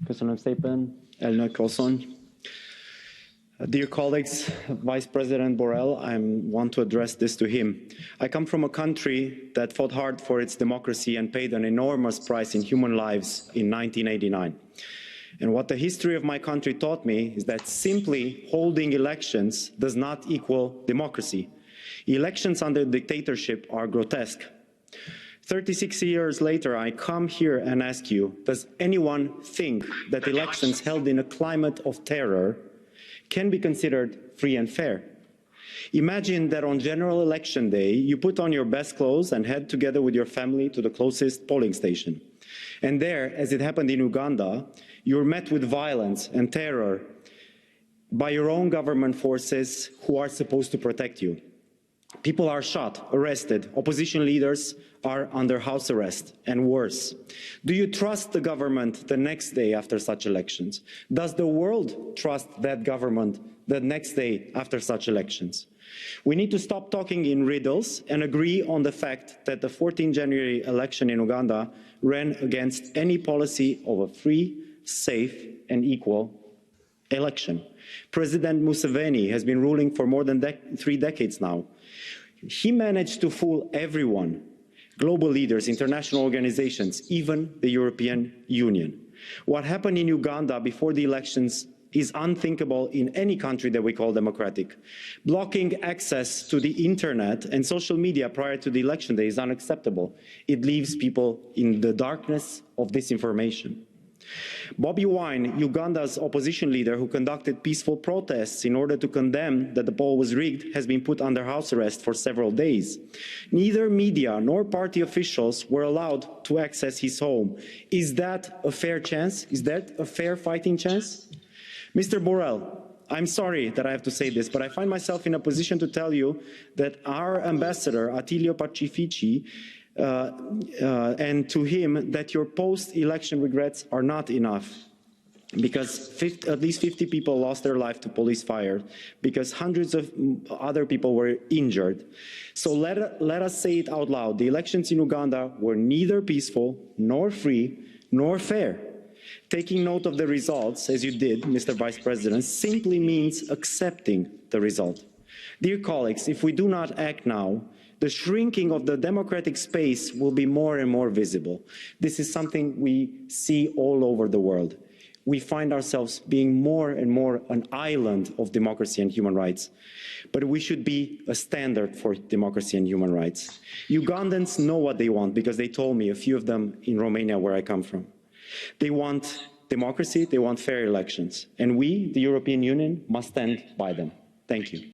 Köszönöm szépen, elnök asszony. Dear colleagues, Vice President Borrell, I want to address this to him. I come from a country that fought hard for its democracy and paid an enormous price in human lives in 1989. And what the history of my country taught me is that simply holding elections does not equal democracy. Elections under dictatorship are grotesque. 36 years later, I come here and ask you, does anyone think that elections held in a climate of terror can be considered free and fair? Imagine that on general election day, you put on your best clothes and head together with your family to the closest polling station. And there, as it happened in Uganda, you're met with violence and terror by your own government forces who are supposed to protect you. People are shot, arrested, opposition leaders are under house arrest, and worse. Do you trust the government the next day after such elections? Does the world trust that government the next day after such elections? We need to stop talking in riddles and agree on the fact that the 14 January election in Uganda ran against any policy of a free, safe and equal election. President Museveni has been ruling for more than 3 decades now. He managed to fool everyone, global leaders, international organizations, even the European Union. What happened in Uganda before the elections is unthinkable in any country that we call democratic. Blocking access to the internet and social media prior to the election day is unacceptable. It leaves people in the darkness of disinformation. Bobi Wine, Uganda's opposition leader who conducted peaceful protests in order to condemn that the poll was rigged, has been put under house arrest for several days. Neither media nor party officials were allowed to access his home. Is that a fair chance? Is that a fair fighting chance? Mr. Borrell, I'm sorry that I have to say this, but I find myself in a position to tell you that our ambassador, Attilio Pacifici, and to him that your post-election regrets are not enough, because at least 50 people lost their life to police fire, because hundreds of other people were injured. So let us say it out loud. The elections in Uganda were neither peaceful, nor free, nor fair. Taking note of the results, as you did, Mr. Vice President, simply means accepting the result. Dear colleagues, if we do not act now, the shrinking of the democratic space will be more and more visible. This is something we see all over the world. We find ourselves being more and more an island of democracy and human rights. But we should be a standard for democracy and human rights. Ugandans know what they want because they told me, a few of them in Romania, where I come from. They want democracy, they want fair elections. And we, the European Union, must stand by them. Thank you.